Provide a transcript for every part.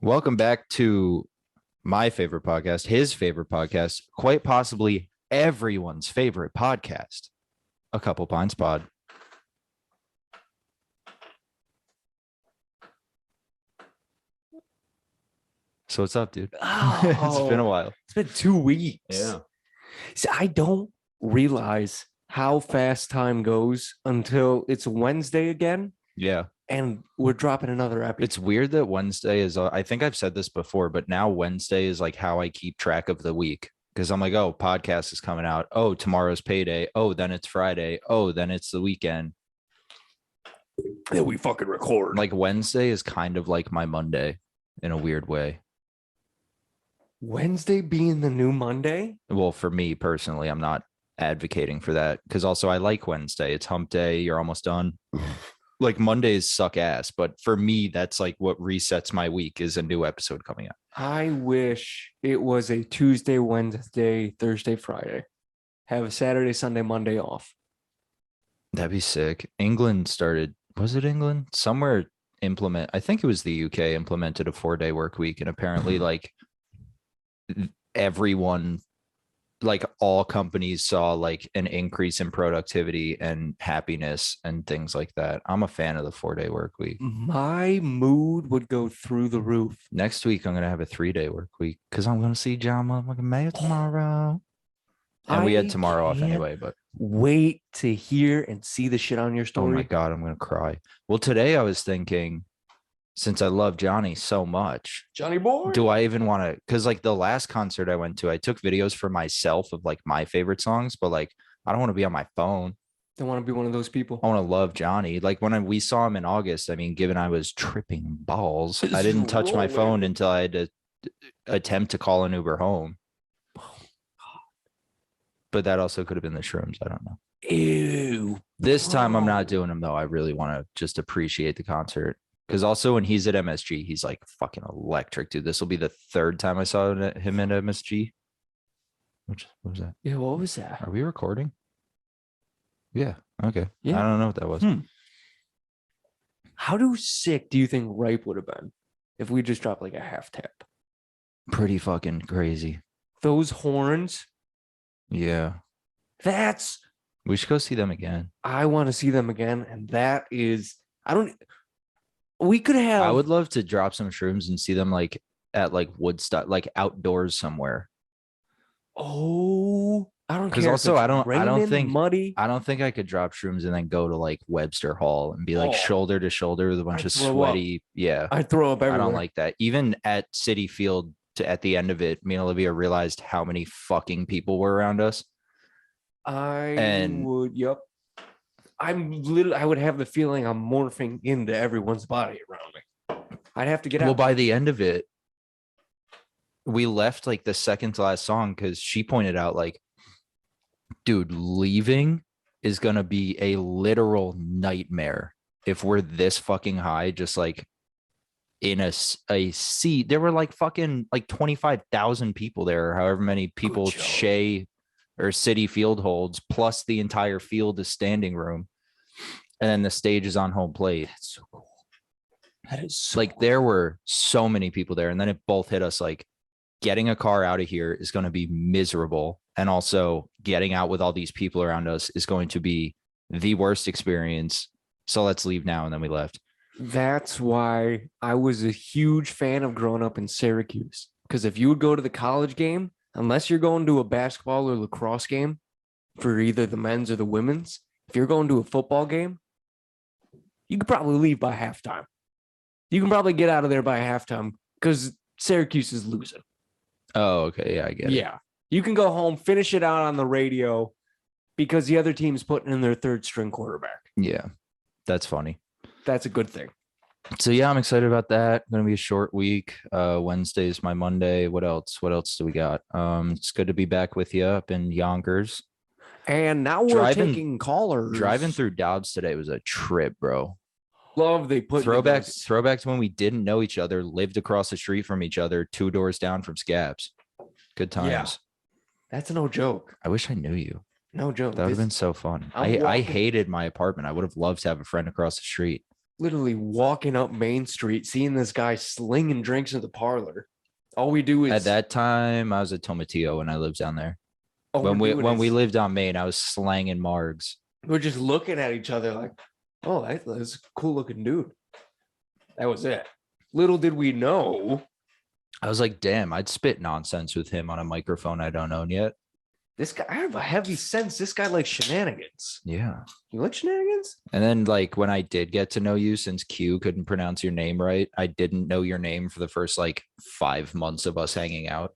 Welcome back to my favorite podcast, his favorite podcast, quite possibly everyone's favorite podcast, A Couple Pints Pod. So what's up, dude? It's been a while. It's been 2 weeks. Yeah. See, I don't realize how fast time goes until it's Wednesday again. Yeah. And we're dropping another episode. It's weird that Wednesday is, I think I've said this before, but now Wednesday is like how I keep track of the week. Because I'm like, oh, podcast is coming out. Oh, tomorrow's payday. Oh, then it's Friday. Oh, then it's the weekend. That we fucking record. Like Wednesday is kind of like my Monday in a weird way. Wednesday being the new Monday? Well, for me personally, I'm not advocating for that because also I like Wednesday. It's hump day. You're almost done. Like Mondays suck ass, but for me, that's like what resets my week is a new episode coming out. I wish it was a Tuesday, Wednesday, Thursday, Friday. Have a Saturday, Sunday, Monday off. That'd be sick. England started, was it England? Somewhere I think it was the UK implemented a 4-day work week. And apparently like everyone, like all companies saw like an increase in productivity and happiness and things like that. I'm a fan of the 4-day work week. My mood would go through the roof. Next week, I'm going to have a 3-day work week because I'm going to see John motherfucking Mayer tomorrow. And we had tomorrow off anyway, but wait to hear and see the shit on your story. Oh my God, I'm going to cry. Well, today I was thinking, since I love Johnny so much, Johnny boy, do I even want to? Because like the last concert I went to, I took videos for myself of like my favorite songs, but like I don't want to be on my phone. Don't want to be one of those people. I want to love Johnny. Like when we saw him in August, I mean, given I was tripping balls, I didn't touch my phone until I had to attempt to call an Uber home. But that also could have been the shrooms. I don't know. Ew. This time I'm not doing them though. I really want to just appreciate the concert. Because also when he's at MSG, he's like fucking electric, dude. This will be the third time I saw him at MSG. What was that? Yeah, what was that? Are we recording? Yeah. Okay. Yeah. I don't know what that was. How sick do you think Ripe would have been if we just dropped like a half tap? Pretty fucking crazy. Those horns. Yeah. We should go see them again. I want to see them again. And that is, we could have. I would love to drop some shrooms and see them like at like Woodstock, like outdoors somewhere. Oh, I don't care. Because also I don't think muddy. I don't think I could drop shrooms and then go to like Webster Hall and be like shoulder to shoulder with a bunch of sweaty. Yeah. I'd throw up everywhere. I don't like that. Even at Citi Field at the end of it, me and Olivia realized how many fucking people were around us. I would have the feeling I'm morphing into everyone's body around me. I'd have to get out. Well, by the end of it, we left like the second to last song because she pointed out like, dude, leaving is going to be a literal nightmare if we're this fucking high, just like in a seat. There were like fucking like 25,000 people there, or however many people Shea or Citi Field holds, plus the entire field is standing room. And then the stage is on home plate. That's so cool. That is so like cool. There were so many people there. And then it both hit us like getting a car out of here is going to be miserable. And also getting out with all these people around us is going to be the worst experience. So let's leave now. And then we left. That's why I was a huge fan of growing up in Syracuse. Because if you would go to the college game, unless you're going to a basketball or lacrosse game for either the men's or the women's, if you're going to a football game, you could probably leave by halftime. You can probably get out of there by halftime because Syracuse is losing. Oh, okay. Yeah, I get it. Yeah. You can go home, finish it out on the radio because the other team's putting in their third string quarterback. Yeah. That's funny. That's a good thing. So yeah, I'm excited about that. Going to be a short week. Wednesday is my Monday. What else? What else do we got? It's good to be back with you up in Yonkers. And now we're taking callers. Driving through Dobbs today was a trip, bro. Love they put throwback to when we didn't know each other, lived across the street from each other, 2 doors down from Scabs. Good times. Yeah. That's no joke. I wish I knew you. No joke. That would have been so fun. I hated my apartment. I would have loved to have a friend across the street. literally walking up Main Street, seeing this guy slinging drinks in the parlor. All we do is At that time, I was at Tomatillo when I lived down there. all When we're we doing when we is lived on Main, I was slanging margs. we're just looking at each other like, oh, that's a cool looking dude. That was it. Little did we know. I was like, damn, I'd spit nonsense with him on a microphone I don't own yet. This guy, I have a heavy sense. This guy likes shenanigans. Yeah. You like shenanigans? And then like when I did get to know you, since Q couldn't pronounce your name right, I didn't know your name for the first like 5 months of us hanging out.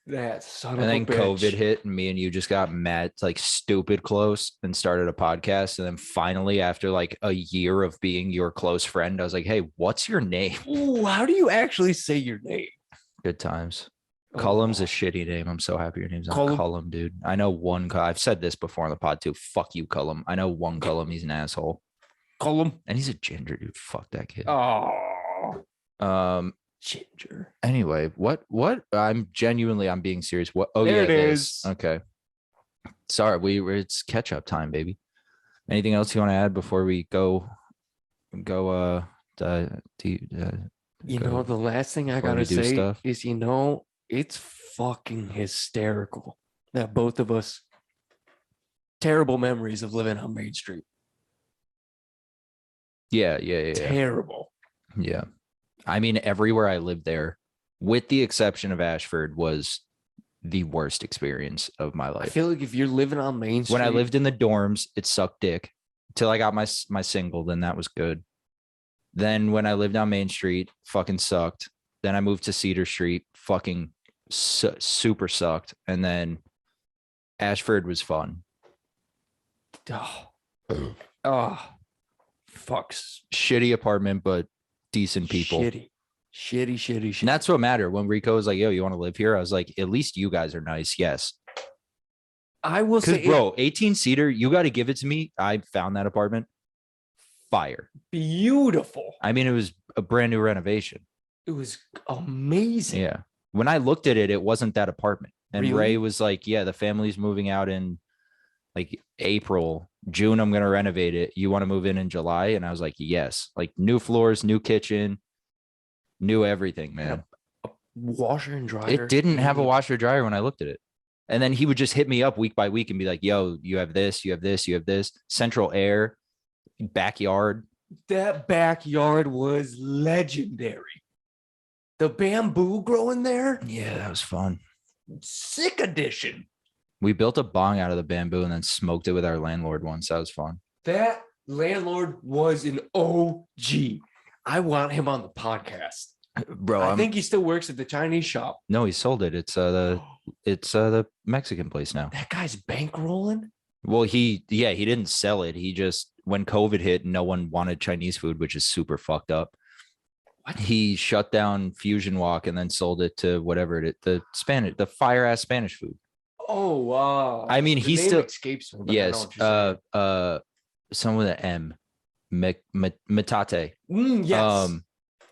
That son And of then a bitch. COVID hit and me and you just got mad, like stupid close and started a podcast. And then finally, after like a year of being your close friend, I was like, hey, what's your name? Ooh, how do you actually say your name? Good times. Cullum's Oh. a shitty name. I'm so happy your name's not Cullum? Cullum, dude. I know one. I've said this before on the pod too. Fuck you, Cullum. I know one Cullum. He's an asshole. Cullum. And he's a ginger, dude. Fuck that kid. Oh, ginger. Anyway, what I'm being serious. What There yeah, it this. is. Okay. Sorry, it's catch up time, baby. Anything else you want to add before we go You know, the last thing I before we gotta do say stuff? is, it's fucking hysterical that both of us terrible memories of living on Main Street. Yeah. Terrible. Yeah. I mean, everywhere I lived there, with the exception of Ashford, was the worst experience of my I life. feel like if you're living on Main Street, When I lived in the dorms, it sucked dick until I got my single. Then that was good. Then when I lived on Main Street, fucking sucked. Then I moved to Cedar Street, fucking super sucked. And then Ashford was fun. oh, fucks. Shitty apartment, but decent people. Shitty. And that's what mattered. When Rico was like, yo, you want to live here? I was like, at least you guys are nice. Yes. I will say, bro, 18-seater, you got to give it to me. I found that apartment. Fire. Beautiful. I mean, it was a brand new renovation. It was amazing. Yeah. When I looked at it, it wasn't that apartment. And Really? Ray was like, yeah, the family's moving out in like April, June. I'm going to renovate it. You want to move in July? And I was like, yes. Like new floors, new kitchen, new everything, man. A washer and dryer. It didn't have a washer dryer when I looked at it. And then he would just hit me up week by week and be like, yo, you have this, you have this, you have this. Central air, backyard. That backyard was legendary. The bamboo growing there, Yeah, that was fun. sick edition. We built a bong out of the bamboo and then smoked it with our landlord once. That was fun. That landlord was an OG. I want him on the podcast. Bro, I think he still works at the Chinese shop. no, he sold it. It's the Mexican place now. That guy's bankrolling. Well, he didn't sell it. He just, when COVID hit, no one wanted Chinese food, which is super fucked up. What? He shut down Fusion Walk and then sold it to whatever the fire ass Spanish food. Oh wow! I mean, The he name still escapes me. But I know yes. what you're saying. Someone with an M, Metate. Yes.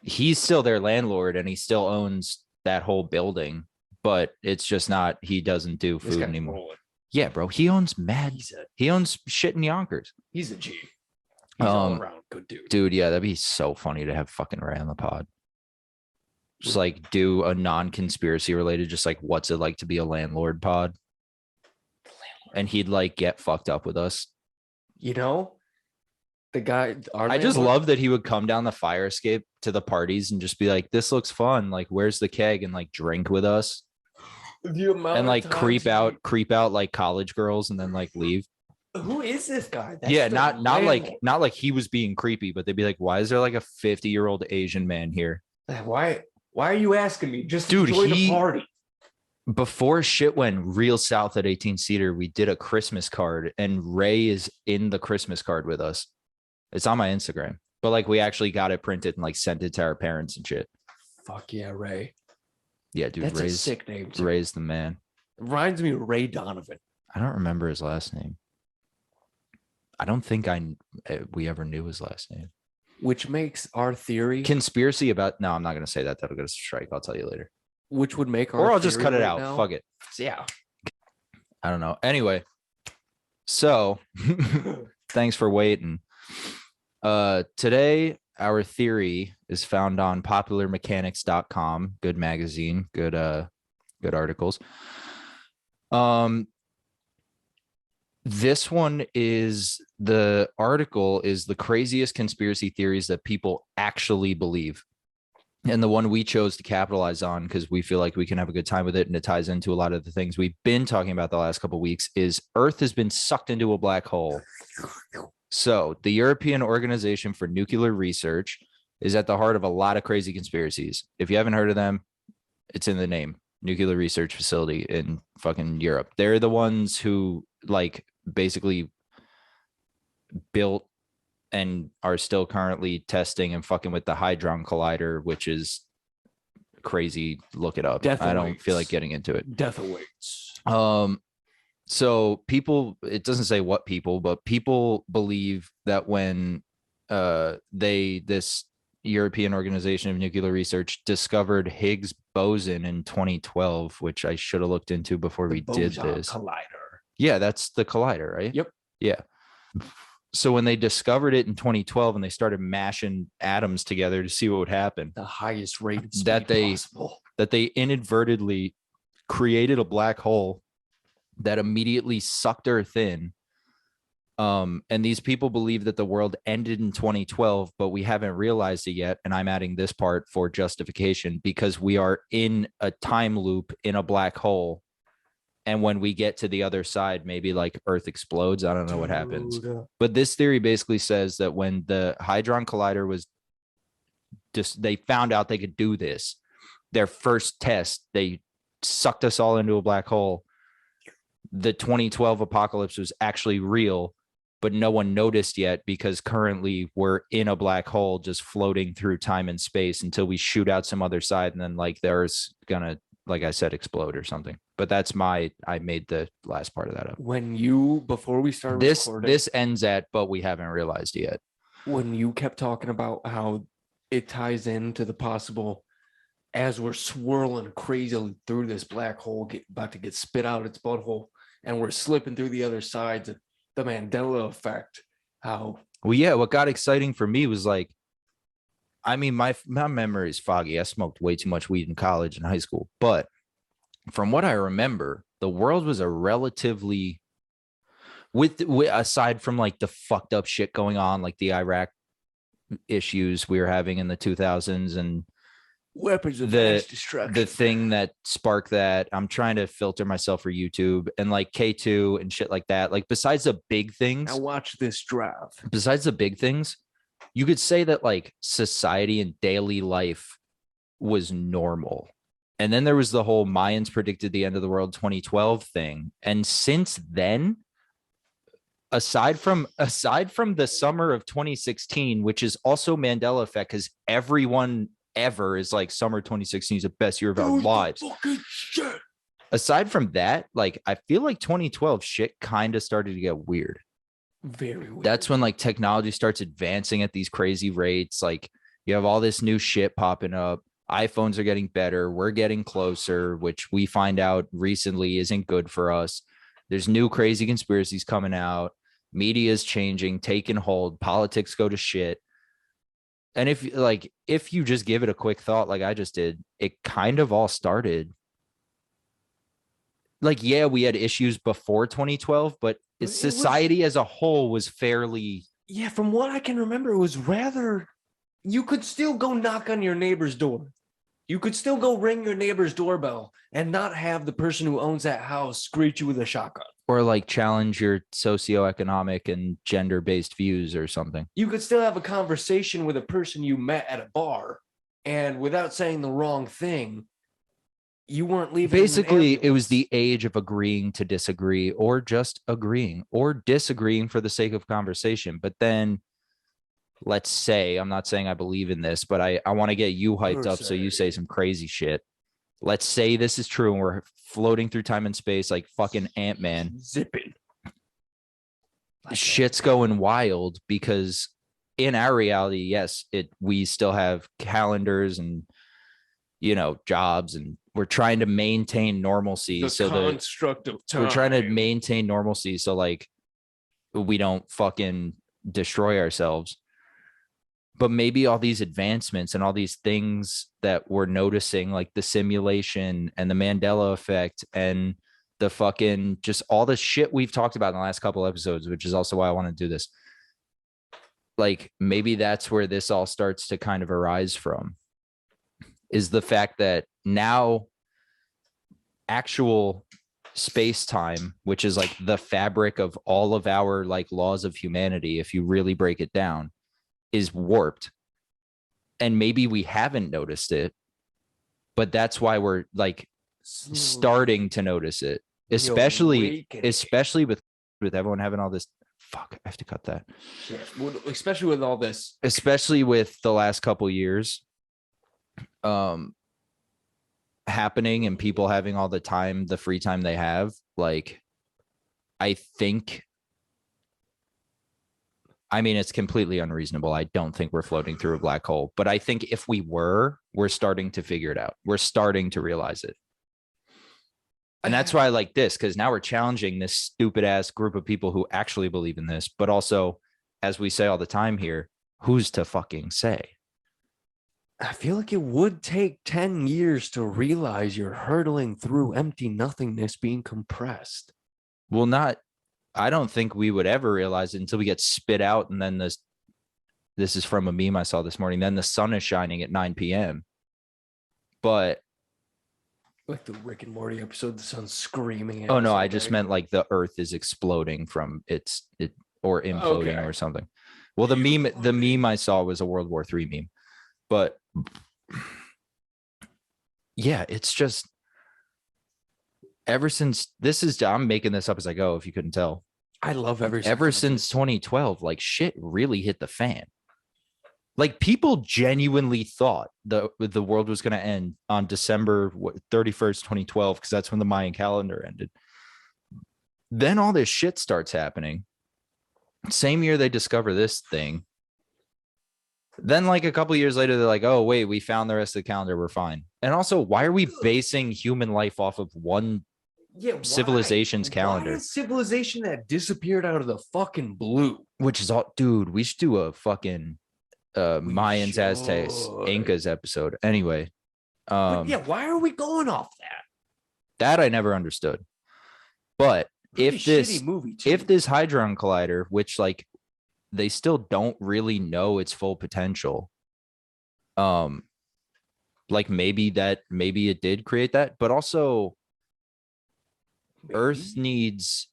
He's still their landlord and he still owns that whole building, but it's just not. He doesn't do This food guy's anymore. rolling. Yeah, bro. He owns he owns shit in Yonkers. He's a G. He's all around good dude. Dude, yeah, that'd be so funny to have fucking Ray on the pod. Just like do a non-conspiracy related, just like what's it like to be a landlord pod. And he'd like get fucked up with us. You know, the guy. I just love that he would come down the fire escape to the parties and just be like, this looks fun. Like, where's the keg? And like drink with us. The amount And like of creep times out like college girls and then like leave. Who is this guy? That's Yeah, the not landlord. like he was being creepy, but they'd be like, why is there like a 50-year-old Asian man here? Why are you asking me? Just Dude, enjoy the party. Before shit went real south at 18-seater, we did a Christmas card and Ray is in the Christmas card with us. It's on my Instagram, but like we actually got it printed and like sent it to our parents and shit. Fuck yeah, Ray. Yeah, dude, That's a sick name. Too. Ray's the man. It reminds me of Ray Donovan. I don't remember his last name. I don't think we ever knew his last name. Which makes our theory Conspiracy about no, I'm not gonna say that. That'll get us a strike. I'll tell you later. which would make our Or I'll just theory cut it right out. now- Fuck it. Yeah. I don't know. Anyway, so thanks for waiting. Today our theory is found on popularmechanics.com. Good magazine, good articles. This one is the article is the craziest conspiracy theories that people actually believe. And the one we chose to capitalize on because we feel like we can have a good time with it and it ties into a lot of the things we've been talking about the last couple of weeks is Earth has been sucked into a black hole. So the European Organization for Nuclear Research is at the heart of a lot of crazy conspiracies. If you haven't heard of them, it's in the name. Nuclear Research Facility in fucking Europe. They're the ones who like basically built and are still currently testing and fucking with the Hadron Collider, which is crazy. Look it up. I don't feel like getting into it. Death awaits. So people, it doesn't say what people, but people believe that when this European Organization of Nuclear Research discovered Higgs boson in 2012, which I should have looked into before we did this. Collider. Yeah, that's the collider, right? Yep. Yeah. So when they discovered it in 2012 and they started mashing atoms together to see what would happen, the highest rate possible, that they inadvertently created a black hole that immediately sucked Earth in. And these people believe that the world ended in 2012, but we haven't realized it yet. And I'm adding this part for justification because we are in a time loop in a black hole. And when we get to the other side, maybe like Earth explodes. I don't know what happens. But this theory basically says that when the Hadron Collider was just, they found out they could do this. Their first test, they sucked us all into a black hole. The 2012 apocalypse was actually real, but no one noticed yet because currently we're in a black hole just floating through time and space until we shoot out some other side. And then like the Earth's gonna, like I said, explode or something. But that's I made the last part of that up. Before we started recording, this ends at, but we haven't realized yet. When you kept talking about how it ties into the possible, as we're swirling crazily through this black hole, about to get spit out its butthole, and we're slipping through the other sides, the Mandela effect, how. Well, yeah, what got exciting for me was like, I mean, my memory is foggy. I smoked way too much weed in college and high school. But from what I remember, the world was a relatively, with aside from like the fucked up shit going on, like the Iraq issues we were having in the 2000s and weapons of mass destruction. The thing that sparked that, I'm trying to filter myself for YouTube and like K2 and shit like that. Like besides the big things, I watch this drive. Besides the big things, you could say that like society and daily life was normal. And then there was the whole Mayans predicted the end of the world 2012 thing. And since then, aside from the summer of 2016, which is also Mandela effect, because everyone ever is like summer 2016 is the best year of our lives. Aside from that, like I feel like 2012 shit kind of started to get weird. Very weird. That's when like technology starts advancing at these crazy rates. Like you have all this new shit popping up. iPhones are getting better. We're getting closer, which we find out recently isn't good for us. There's new crazy conspiracies coming out. Media is changing, taking hold. Politics go to shit. And if you just give it a quick thought, like I just did, it kind of all started. Like, yeah, we had issues before 2012, but society as a whole was fairly. Yeah, from what I can remember, it was rather, you could still go knock on your neighbor's door. You could still go ring your neighbor's doorbell and not have the person who owns that house greet you with a shotgun. Or like challenge your socioeconomic and gender-based views or something. You could still have a conversation with a person you met at a bar, and without saying the wrong thing, you weren't leaving. Basically, it was the age of agreeing to disagree, or just agreeing, or disagreeing for the sake of conversation. But then, let's say, I'm not saying I believe in this, but I want to get you hyped up so you say some crazy shit. Let's say this is true and we're floating through time and space like fucking Ant-Man. Zipping. Shit's going wild because in our reality, yes, we still have calendars and, you know, jobs, and we're trying to maintain normalcy. The construct of time. We're trying to maintain normalcy so like we don't fucking destroy ourselves. But maybe all these advancements and all these things that we're noticing, like the simulation and the Mandela effect and the fucking just all the shit we've talked about in the last couple episodes, which is also why I want to do this. Like maybe that's where this all starts to kind of arise from, is the fact that now actual space time, which is like the fabric of all of our like laws of humanity, if you really break it down, is warped. And maybe we haven't noticed it, but that's why we're like starting to notice it, especially with everyone having all this. Fuck, I have to cut that. Yeah, especially with all this, especially with the last couple years happening and people having all the time, the free time they have. Like, I think, I mean, it's completely unreasonable. I don't think we're floating through a black hole, but I think if we were, we're starting to figure it out. We're starting to realize it. And that's why I like this, because now we're challenging this stupid ass group of people who actually believe in this, but also, as we say all the time here, who's to fucking say? I feel like it would take 10 years to realize you're hurtling through empty nothingness being compressed. Well, I don't think we would ever realize it until we get spit out. And then this is from a meme I saw this morning. Then the sun is shining at 9 p.m. But like the Rick and Morty episode, the sun's screaming. Oh no, I just meant like the earth is exploding from it or imploding or something. Well, the meme I saw was a World War III meme. But yeah, it's just ever since I'm making this up as I go, if you couldn't tell. I love ever since 2012, like shit really hit the fan. Like people genuinely thought the world was going to end on December 31st, 2012, because that's when the Mayan calendar ended. Then all this shit starts happening. Same year they discover this thing. Then like a couple years later, they're like, oh, wait, we found the rest of the calendar. We're fine. And also, why are we basing human life off of one civilization's calendar? Why a civilization that disappeared out of the fucking blue? Which is all, dude, we should do a fucking Mayans, Aztecs, Incas episode. Anyway. Yeah, why are we going off that? That I never understood. But if this Hadron Collider, which like they still don't really know its full potential, like maybe it did create that, but also Earth needs,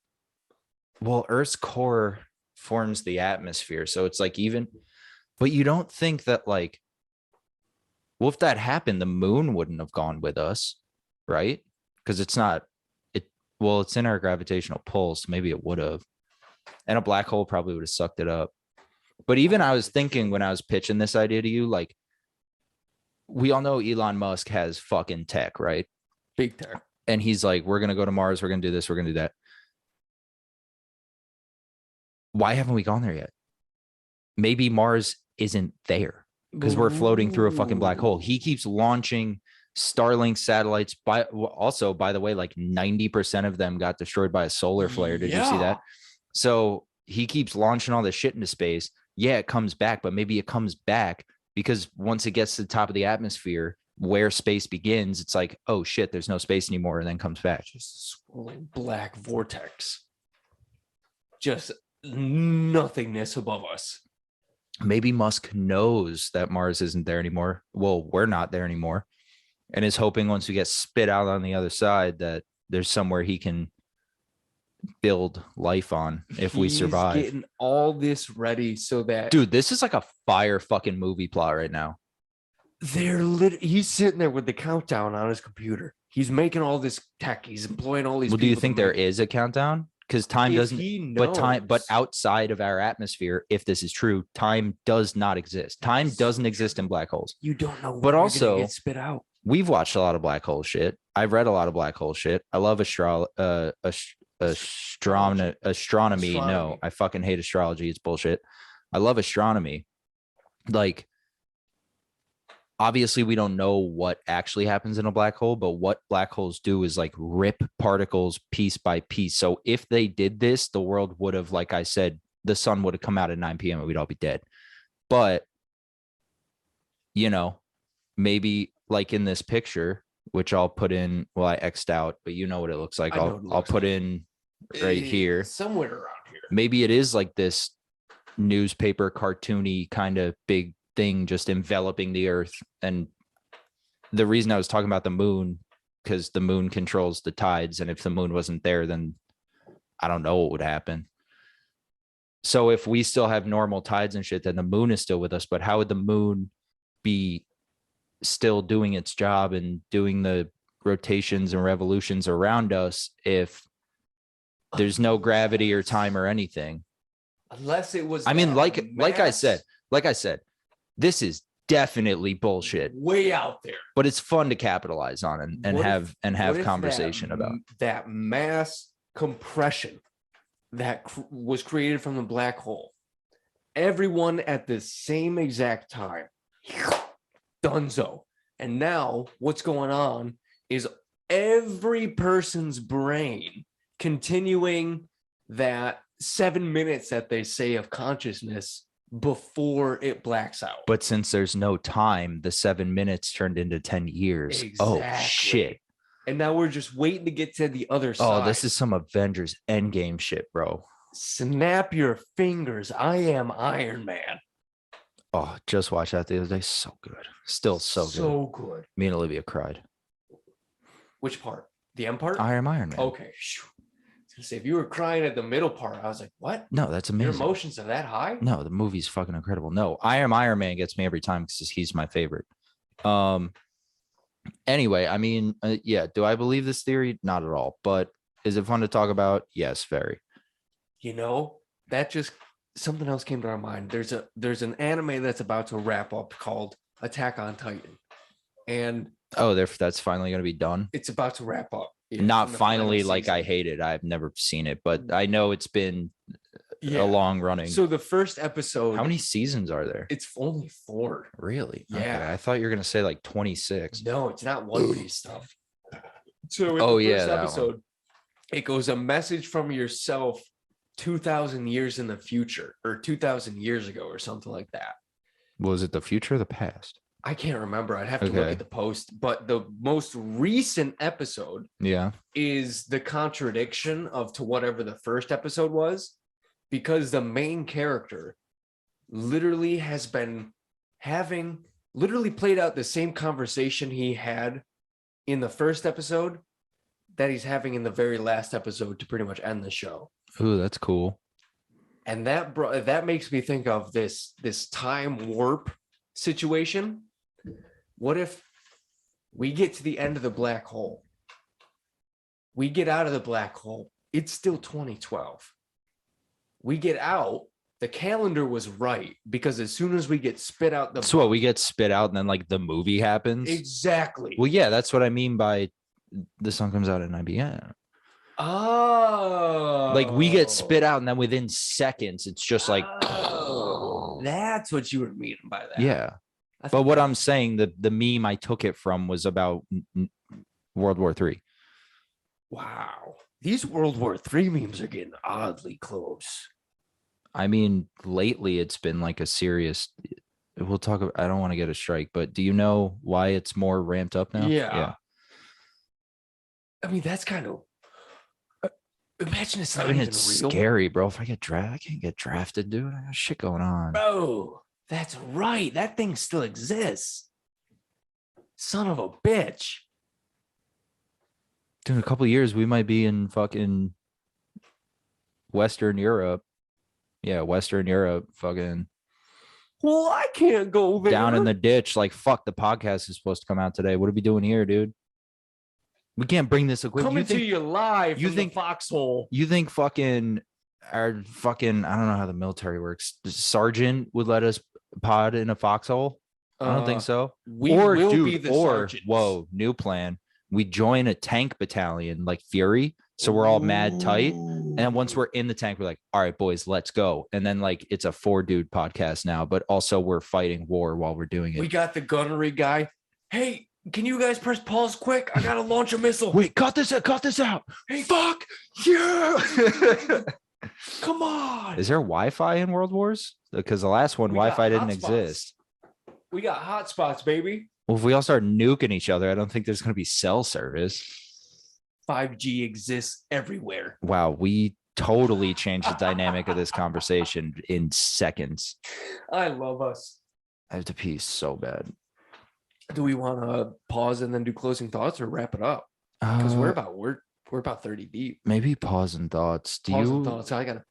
well, Earth's core forms the atmosphere, so it's like even, but you don't think that like, well, if that happened, the moon wouldn't have gone with us, right? Because it's not it. Well, it's in our gravitational pull, so maybe it would have. And a black hole probably would have sucked it up. But even I was thinking when I was pitching this idea to you, like, we all know Elon Musk has fucking tech, right? Big tech. And he's like, we're going to go to Mars. We're going to do this. We're going to do that. Why haven't we gone there yet? Maybe Mars isn't there because we're floating through a fucking black hole. He keeps launching Starlink satellites. By the way, like 90% of them got destroyed by a solar flare. Did you see that? So he keeps launching all this shit into space. Yeah, it comes back, but maybe it comes back because once it gets to the top of the atmosphere where space begins, it's like, oh shit, there's no space anymore, and then comes back. Just a swirling black vortex. Just nothingness above us. Maybe Musk knows that Mars isn't there anymore. Well, we're not there anymore. And is hoping once we get spit out on the other side that there's somewhere he can build life on if we survive. Getting all this ready so that, dude, this is like a fire fucking movie plot right now. He's sitting there with the countdown on his computer. He's making all this tech. He's employing all these. Well, do you think there is a countdown? Because time doesn't, but outside of our atmosphere, if this is true, time does not exist. Time doesn't exist in black holes. You don't know. But also, get spit out. We've watched a lot of black hole shit. I've read a lot of black hole shit. I love astronomy. No, I fucking hate astrology. It's bullshit. I love astronomy. Like, obviously we don't know what actually happens in a black hole, but what black holes do is like rip particles piece by piece. So if they did this, the world would have, like I said, the sun would have come out at 9 p.m. and we'd all be dead. But you know, maybe like in this picture, which I'll put in, well, I X'd out, but you know what it looks like. I'll put in right here. Somewhere around here. Maybe it is like this newspaper cartoony kind of big thing just enveloping the earth. And the reason I was talking about the moon, because the moon controls the tides. And if the moon wasn't there, then I don't know what would happen. So if we still have normal tides and shit, then the moon is still with us. But how would the moon be still doing its job and doing the rotations and revolutions around us if there's no gravity or time or anything? Unless it was, I mean, like I said, this is definitely bullshit, way out there, but it's fun to capitalize on and have conversation about that mass compression that was created from the black hole. Everyone at the same exact time. Dunzo. And now what's going on is every person's brain continuing that 7 minutes that they say of consciousness before it blacks out. But since there's no time, the 7 minutes turned into 10 years. Exactly. Oh, shit. And now we're just waiting to get to the other side. Oh, this is some Avengers Endgame shit, bro. Snap your fingers. I am Iron Man. Oh, just watched that the other day. So good. Still so good. So good. Me and Olivia cried. Which part? The end part? I am Iron Man. Okay. Say, if you were crying at the middle part, I was like, what? No, that's amazing. Your emotions are that high? No, the movie's fucking incredible. No, I am Iron Man gets me every time because he's my favorite. Anyway, I mean, yeah, do I believe this theory? Not at all. But is it fun to talk about? Yes, very. You know, that just something else came to our mind. There's an anime that's about to wrap up called Attack on Titan. And that's finally going to be done. It's about to wrap up. Not finally, like I hate it. I've never seen it, but I know it's been a long running. So the first episode. How many seasons are there? It's only 4. Really? Yeah. Okay. I thought you were gonna say like 26. No, it's not One Piece stuff. So in the first episode, it goes a message from yourself 2,000 years in the future, or 2,000 years ago, or something like that. Was it the future or the past? I can't remember. I'd have to look at the post, but the most recent episode is the contradiction to whatever the first episode was, because the main character literally has been played out the same conversation he had in the first episode that he's having in the very last episode to pretty much end the show. Ooh, that's cool. And that makes me think of this time warp situation. What if we get to the end of the black hole? We get out of the black hole. It's still 2012. We get out. The calendar was right, because as soon as we get spit out we get spit out and then like the movie happens. Exactly. Well, yeah, that's what I mean by the sun comes out at 9 p.m. Oh. Like we get spit out and then within seconds it's just like that's what you were meaning by that. Yeah. But what I'm saying, the meme I took it from was about World War III. Wow. These World War III memes are getting oddly close. I mean, lately it's been like a serious, we'll talk about, I don't want to get a strike, but do you know why it's more ramped up now? Yeah. I mean, that's kind of, imagine it's not even it's real. Scary, bro. If I get drafted, I can't get drafted, dude. I got shit going on. Bro, that's right. That thing still exists. Son of a bitch. Dude, in a couple of years, we might be in fucking Western Europe. Yeah, Western Europe, fucking. Well, I can't go there. Down in the ditch. Like, fuck, the podcast is supposed to come out today. What are we doing here, dude? We can't bring this equipment. Coming to you live from the foxhole. You think fucking our fucking, I don't know how the military works. The sergeant would let us pod in a foxhole? I don't think so. We will be the sergeants. Whoa, new plan. We join a tank battalion like Fury. So we're all mad tight. And once we're in the tank, we're like, all right, boys, let's go. And then like it's a 4-dude podcast now, but also we're fighting war while we're doing it. We got the gunnery guy. Hey, can you guys press pause quick? I gotta launch a missile. Wait, cut this out. Hey, fuck yeah. Come on. Is there Wi-Fi in World Wars? Because the last one, Wi-Fi didn't exist. We got hotspots, baby. Well, if we all start nuking each other, I don't think there's going to be cell service. 5G exists everywhere. Wow, we totally changed the dynamic of this conversation in seconds. I love us. I have to pee so bad. Do we want to pause and then do closing thoughts or wrap it up? Because we're about 30 deep. Maybe pause and thoughts. Pause and thoughts. I gotta.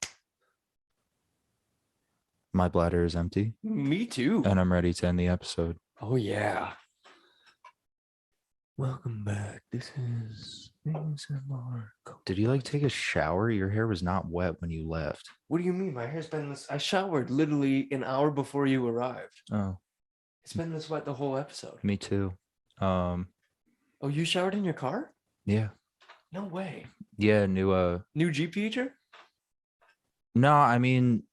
My bladder is empty. Me too. And I'm ready to end the episode. Oh yeah. Welcome back. This is ASMR. Did you like take a shower? Your hair was not wet when you left. What do you mean? My hair's been this. I showered literally an hour before you arrived. Oh, It's been this wet the whole episode. me too. Oh, you showered in your car? Yeah. No way. Yeah, new Jeep feature? No, I mean,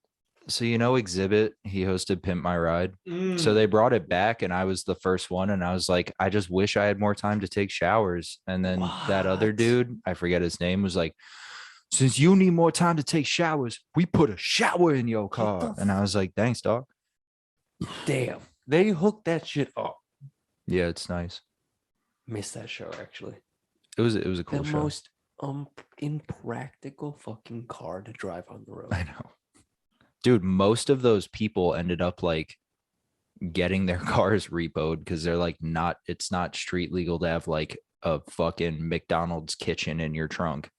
so Exhibit, he hosted Pimp My Ride. So they brought it back and I was the first one and I was like, I just wish I had more time to take showers. And then that other What? dude, I forget his name, was like, since you need more time to take showers, we put a shower in your car. And I was like, thanks, dog. Damn. They hooked that shit up. Yeah, it's nice. Missed that show actually. It was a cool The show. most impractical fucking car to drive on the road. I know. Dude, most of those people ended up like getting their cars repoed because they're like it's not street legal to have like a fucking McDonald's kitchen in your trunk.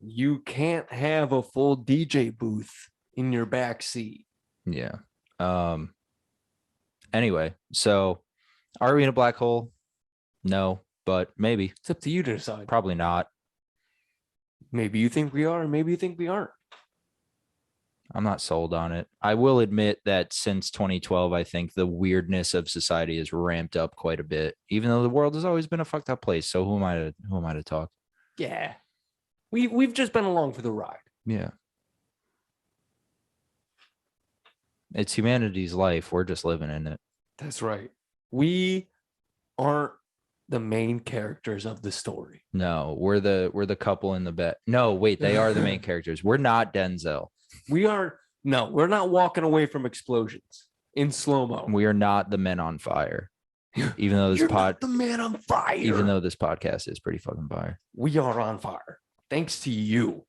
You can't have a full DJ booth in your back seat. Yeah. Anyway, so are we in a black hole? No, but maybe. It's up to you to decide. Probably not. Maybe you think we are, or maybe you think we aren't. I'm not sold on it. I will admit that since 2012, I think the weirdness of society has ramped up quite a bit, even though the world has always been a fucked up place. So who am I to talk? Yeah. We've just been along for the ride. Yeah. It's humanity's life. We're just living in it. That's right. We aren't the main characters of the story. No, we're the couple in the bed. No, wait, they are the main characters. We're not Denzel. We're not walking away from explosions in slow-mo. We are not the men on fire. Even though this not the man on fire. even though this podcast is pretty fucking fire. We are on fire. Thanks to you.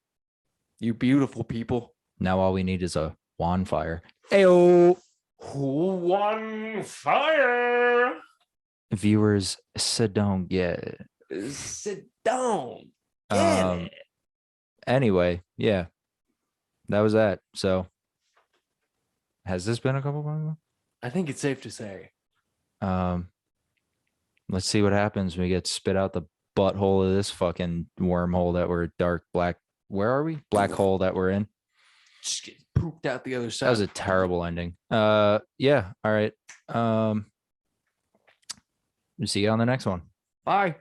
You beautiful people. Now all we need is a wand fire. Ayo. Who won fire? Viewers, sit down, get it. Sit down. Get it. Anyway, yeah. That was that. So has this been a couple months? I think it's safe to say. Let's see what happens when we get spit out the butthole of this fucking wormhole that we're dark black. Where are we? Black hole that we're in. Just get pooped out the other side. That was a terrible ending. Yeah. All right. See you on the next one. Bye.